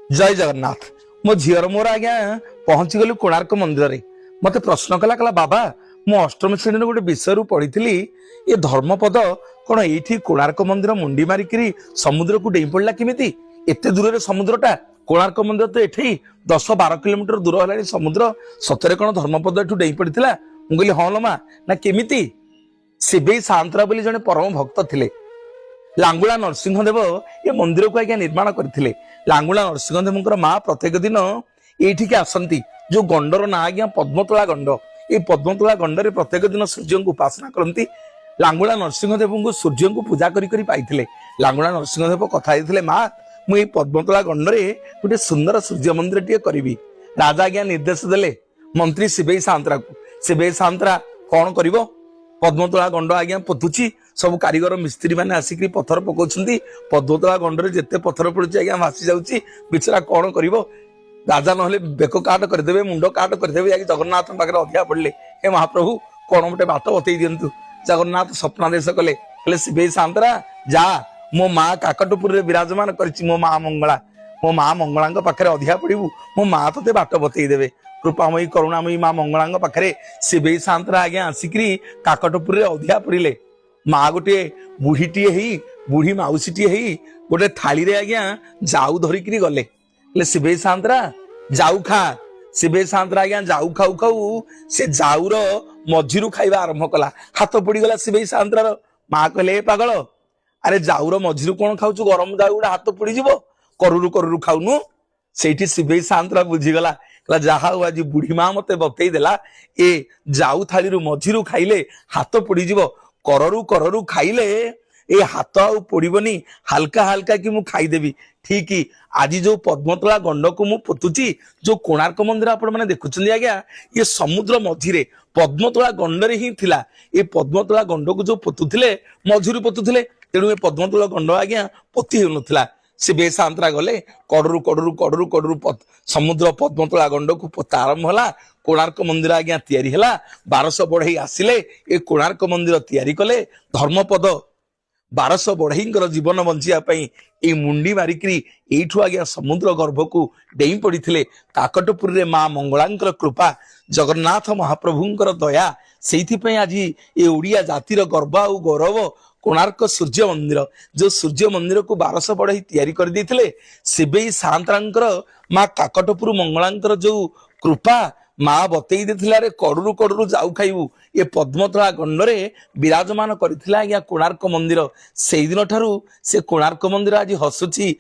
जय जगन्नाथ। मो झीर मोर आज्ञा पहुंची गलु कोणार्क मंदिर रे। मते प्रश्न कला कला बाबा मु अष्टम श्रेणी गोटे विषय पढ़ी ये धर्मपद कौन ये कोणार्क मंदिर मुंडी मारिकी समुद्र को डेई पड़ा किमिति एते दूर समुद्रटा कोणार्क मंदिर तो ये 10-12 किलोमीटर दूर है समुद्र सतरे कौन धर्मपद एठू डेई पड़ा मुझे हाँ लो माँ ना केमिति शिवे सांतरा बोली जने परम भक्त थिले। लांगुला नरसिंहदेव ये मंदिर को आज्ञा निर्माण करथिले। लांगुला नरसिंहदेव माँ प्रत्येक दिन ये आसती जो गंडर ना आज्ञा पद्मतोला गंड। ये पद्मतोला गंडरे प्रत्येक दिन सूर्य को उपासना करती। लांगुला नरसिंहदेव को सूर्य को पूजा करी पाइथिले। लांगुला नरसिंहदेव कथा देथिले माँ मुझे पद्मतोला गंडरे गोटे सुंदर सूर्य मंदिर टे करी। राजा आज्ञा निर्देश देले मंत्री शिवे सांतरा को। शिवे सांतरा कौन करिवो पद्मतोला गंड आज्ञा पोतुची सब कारीगर मिस्त्री मैंने आसिक पथर पकाउछंती। पद्मतोला गंडरे जेते पथर पड़ुची आज्ञा भासी जाउची बिचरा कौन करिवो। राजा नहले बेक काट करदेवे मुंड काट करदेवे जाकि जगन्नाथ पाखे अधिया पड़े हे महाप्रभु कौन गोटे बात बतई दिंतु। जगन्नाथ स्वप्नादेश कले कहले शिवे सांतरा जा मो माँ काकटपुर विराजमान करिछि मो माँ मंगला। मो माँ मंगला पाखे अधिया पड़ू मो माँ तोते बाट बतई देवे। कृपामयी करुणामयी माँ मंगला पाखे शिवे सांतरा आज्ञा आसिक काकटपुर अधिया पड़े। माँ गोटे बुढ़ीटीए ही बुढ़ी माउसीटीए ही गोटे थाली रे आज्ञा जाऊ धरिकी गले शिवे सांतरा जाऊ खा। शिवे सांतरा आज्ञा जाऊ खाऊ खाऊ से जाऊर मझीरू खाइबा आरंभ कला। हाथ पड़गला शिवे सांतरार। माँ कहले पागल अरे जाऊर मझीरू कौन खाऊ गरम जाऊ गुड़ा हाथ पड़ जीव करूरू करूरू खाऊनु। से शिवे सांतरा बुझीगला कहला जहा आज बुढ़ी माँ मते बतई देला ए जाऊ थाली मझीरू खाइले हाथ पड़ीजीव कररू कररू खाइले ए हाथ आउ पड़बनी हल्का हल्का कि मु खाईदेवी। ठीक आज जो पद्मतोला गंड को मु पोतुची जो कोणार्क मंदिर आपण मैंने देखुं आज्ञा ये समुद्र मझीरे पद्मतोला गंडरे ही थिला। ये पद्मतोला गंड को जो पोतुथिले मझीरू पोतुथिले तेणु ये पद्मतोला गंड आज्ञा पोती हो नथिला। शिवे सांतरा गले कड़रू कड़रू कड़रू कड़रू समुद्र पद्मतोला गंड को पोता आरंभ होला। कोणार्क मंदिर आज्ञा तैयारी हैला। 1200 बढ़ई आसिले ए कोणार्क मंदिर तैयारी कले। धर्मपद 1200 बढ़ईंकर जीवन बंचिया ए मुंडी मारिकी एठू आज्ञा समुद्र गर्भ को डेई पड़े। काकटपुर रे माँ मंगलांकर कृपा जगन्नाथ महाप्रभुंकर दया से आज ये ओडिया जातिर गर्व आ गौरव कोणार्क सूर्य मंदिर जो सूर्य मंदिर को 1200 बढ़ई तैयारी कर देथिले। शिवे सांतरांकर माँ काकटपुर मंगलांकर जो कृपा माँ बतई देथिला रे कड़रू कड़रू जाऊ खाइबू ये पद्मतोला गंडरे विराजमान करथिला आज्ञा कोणार्क मंदिर। से दिन ठारू से कोणार्क मंदिर आज हसुची।